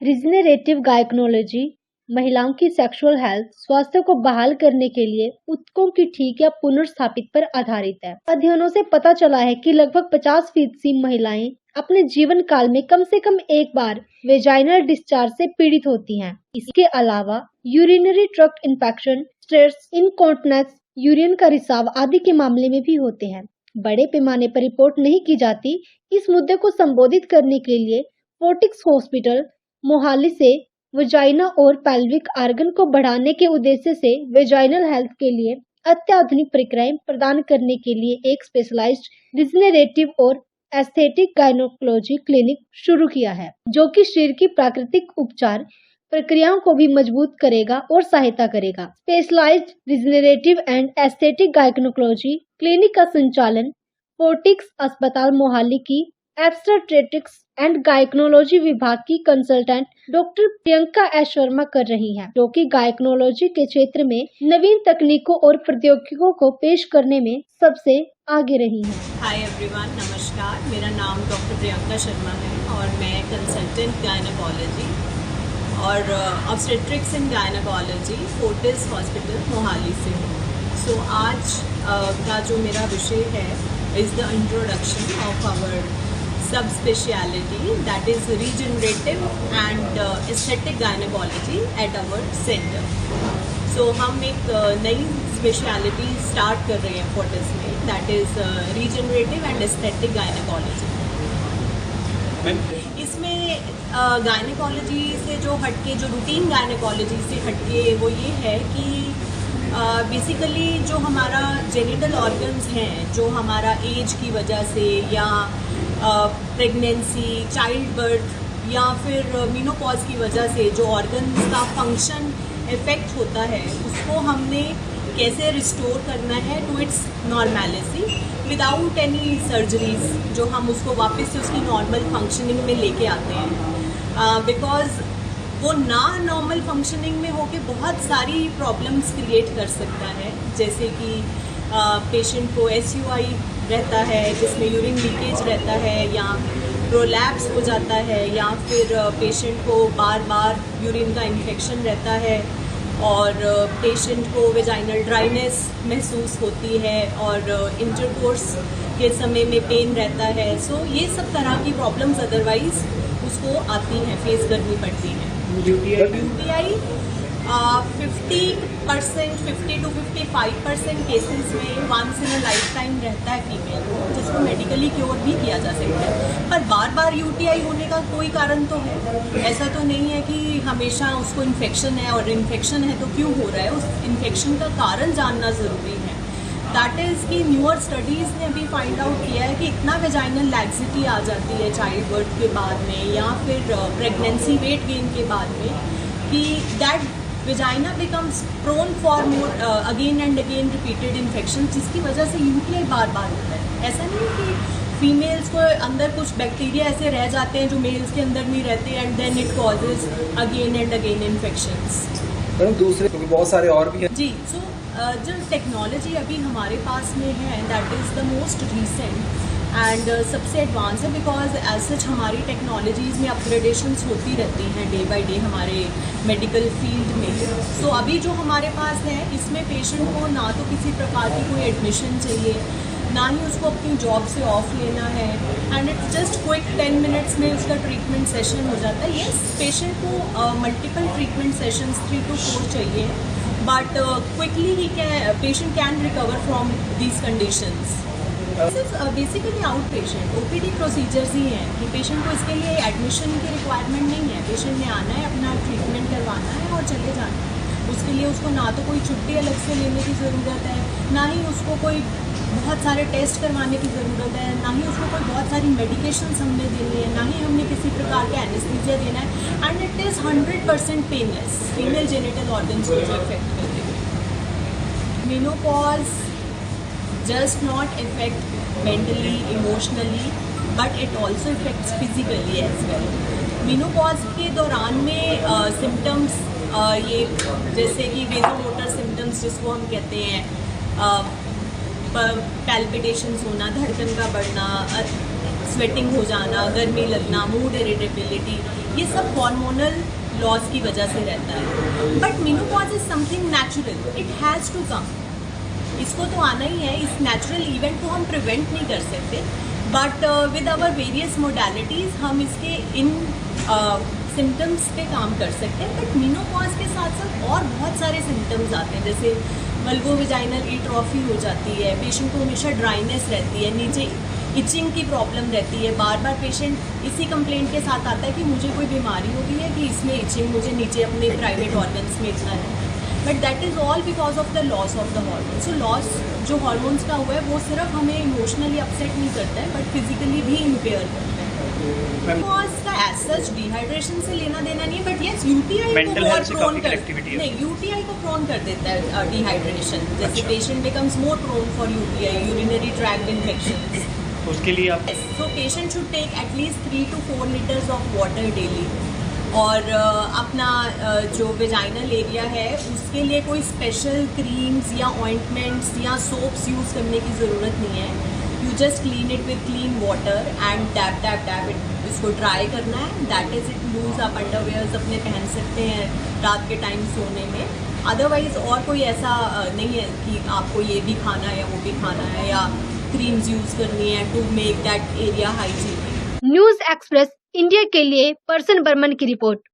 Regenerative गायकोनोलॉजी महिलाओं की sexual health स्वास्थ्य को बहाल करने के लिए ऊतकों की ठीक या पुनर्स्थापित पर आधारित है। अध्ययनों से पता चला है कि लगभग 50% महिलाएं अपने जीवन काल में कम से कम एक बार वेजाइनल डिस्चार्ज से पीड़ित होती हैं। इसके अलावा urinary tract infection, stress, incontinence, urine का रिसाव आदि के मामले में भी होते हैं। बड़े पैमाने पर रिपोर्ट नहीं की जाती। इस मुद्दे को संबोधित करने के लिए फोर्टिक्स हॉस्पिटल मोहाली से वेजाइना और पेल्विक आर्गन को बढ़ाने के उद्देश्य से वेजाइनल हेल्थ के लिए अत्याधुनिक प्रक्रियाएं प्रदान करने के लिए एक स्पेशलाइज्ड रिजनरेटिव और एस्थेटिक गायनोकोलॉजी क्लिनिक शुरू किया है, जो कि शरीर की प्राकृतिक उपचार प्रक्रियाओं को भी मजबूत करेगा और सहायता करेगा। Specialized regenerative and aesthetic gynaecology clinic का संचालन फोर्टिक्स अस्पताल मोहाली की ऑब्स्टेट्रिक्स एंड गायकोनोलॉजी विभाग की consultant doctor Priyanka S Sharma कर रही हैं, जो कि गायकोनोलॉजी के क्षेत्र में नवीन तकनीकों और प्रौद्योगिकियों को पेश करने में सबसे आगे रही हैं। हाय एवरीवन, नमस्कार। मेरा नाम डॉक्टर प्रियंका शर्मा है और मैं कंसल्टेंट गायनोकोलॉजी और obstetrics and gynaecology Fortis hospital Mohali से हूँ। सो आज का जो मेरा विषय है is the introduction of our sub speciality that is regenerative and aesthetic gynaecology at our centre. So हम एक नई स्पेशलिटी स्टार्ट कर रहे हैं फोर्टिस में, that is regenerative and aesthetic gynaecology. इसमें गायनोकोलॉजी से जो हटके, जो रूटीन गायनोकोलॉजी से हटके वो ये है कि बेसिकली जो हमारा जेनिटल ऑर्गन्स हैं, जो हमारा एज की वजह से या प्रेगनेंसी, चाइल्ड बर्थ या फिर मीनोपॉज की वजह से जो ऑर्गन्स का फंक्शन इफेक्ट होता है, उसको हमने कैसे रिस्टोर करना है to its normality without any surgeries, जो हम उसको वापस से उसकी नॉर्मल फंक्शनिंग में लेके आते हैं। बिकॉज वो ना नॉर्मल फंक्शनिंग में होके बहुत सारी प्रॉब्लम्स क्रिएट कर सकता है, जैसे कि पेशेंट को SUI रहता है जिसमें यूरिन लीकेज रहता है, या प्रोलैप्स हो जाता है, या फिर पेशेंट को बार बार यूरिन का इन्फेक्शन रहता है और पेशेंट को वेजाइनल ड्राइनेस महसूस होती है और इंटरकोर्स के समय में पेन रहता है। सो ये सब तरह की प्रॉब्लम्स अदरवाइज उसको आती हैं, फेस करनी पड़ती हैं। UTI 50% 50 to 55% केसेस में once in a life time रहता है फीमेल को, जिसको मेडिकली क्योर भी किया जा सकता है। पर बार बार UTI होने का कोई कारण तो है, ऐसा तो नहीं है कि हमेशा उसको इन्फेक्शन है, और इन्फेक्शन है तो क्यों हो रहा है, उस इन्फेक्शन का कारण जानना ज़रूरी है। दैट इज़ कि न्यूअर स्टडीज़ ने भी फाइंड आउट किया है कि इतना वेजाइनल लैक्सिटी आ जाती है चाइल्ड बर्थ के बाद में या फिर प्रेगनेंसी वेट गेन के बाद में, कि that vagina becomes prone for more again and again repeated infection, जिसकी वजह से UTI बार बार होता है। ऐसा नहीं कि फीमेल्स को अंदर कुछ बैक्टीरिया ऐसे रह जाते हैं जो मेल्स के अंदर नहीं रहते and then it causes again and again infections. दूसरे तो बहुत सारे और भी हैं जी। सो जो टेक्नोलॉजी अभी हमारे पास में है that is the most recent and सबसे एडवांस है, बिकॉज एज सच हमारी टेक्नोलॉजीज़ में अपग्रेडेशंस होती रहती हैं डे बाय डे हमारे मेडिकल फील्ड में। सो अभी जो हमारे पास है इसमें पेशेंट को ना तो किसी प्रकार की कोई एडमिशन चाहिए, ना ही उसको अपनी जॉब से ऑफ लेना है, and it's just quick 10 minutes में उसका ट्रीटमेंट सेशन हो जाता है। येस, पेशेंट को मल्टीपल ट्रीटमेंट सेशंस 3 to 4 चाहिए, बट क्विकली ही patient can recover from these conditions. Basically out patient OPD procedures ही हैं कि पेशेंट को इसके लिए एडमिशन की रिक्वायरमेंट नहीं है। पेशेंट ने आना है, अपना ट्रीटमेंट करवाना है और चले जाना है। उसके लिए उसको ना तो कोई छुट्टी अलग से लेने की ज़रूरत है, ना ही उसको कोई बहुत सारे टेस्ट करवाने की ज़रूरत है, ना ही उसको कोई बहुत सारी मेडिकेशंस हमने देनी है, ना ही हमने किसी प्रकार का एनेस्थीसिया देना है, and it is 100% painless female genital organs को जो इफेक्ट करते हैं। Menopause just not affect mentally, emotionally, but it also affects physically as well. Menopause के दौरान में सिम्टम्स ये जैसे कि वेजोमोटर सिम्टम्स जिसको हम कहते हैं, पैल्पिटेशंस होना, धड़कन का बढ़ना, स्वेटिंग हो जाना, गर्मी लगना, मूड इरिटेबिलिटी, ये सब हार्मोनल लॉस की वजह से रहता है। But menopause is something natural, it has to come, इसको तो आना ही है। इस नेचुरल इवेंट को हम प्रिवेंट नहीं कर सकते, but with our various modalities हम इसके इन सिम्टम्स पे काम कर सकते हैं। बट मेनोपॉज के साथ साथ और बहुत सारे सिम्टम्स आते हैं, जैसे वल्गोवेजाइनल एट्रोफी हो जाती है, पेशेंट को हमेशा ड्राइनेस रहती है, नीचे इचिंग की प्रॉब्लम रहती है, बार बार पेशेंट इसी कंप्लेंट के साथ आता है कि मुझे कोई बीमारी हो गई है कि इसमें इचिंग मुझे नीचे अपने प्राइवेट ऑर्गन्स में इतना है। But that is all because of the loss of the hormone. So loss जो हार्मोन्स का हुआ है वो सिर्फ हमें इमोशनली अपसेट नहीं करता है, बट फिजिकली भी इम्पेयर करता है। बिकॉज का एज सच डिहाइड्रेशन से लेना देना नहीं है, बट यस यूटीआई को बहुत प्रोन कर नहीं, यूटीआई को प्रोन कर देता है डिहाइड्रेशन। जैसे patient becomes more prone for UTI, urinary tract infections. उसके लिए आप so patient should take at least 3 to 4 liters of water daily. और अपना जो वेजाइनल एरिया है उसके लिए कोई स्पेशल क्रीम्स या ऑइंटमेंट्स या सोप्स यूज़ करने की ज़रूरत नहीं है। You just clean it with clean water and dab dab dab it, इसको ड्राई करना है। That is it. लूज आप अंडरवेयर्स अपने पहन सकते हैं रात के टाइम सोने में। अदरवाइज और कोई ऐसा नहीं है कि आपको ये भी खाना है या वो भी खाना है या क्रीम्स यूज़ करनी है to make that area hygienic. News express India के लिए पर्सन बर्मन की रिपोर्ट।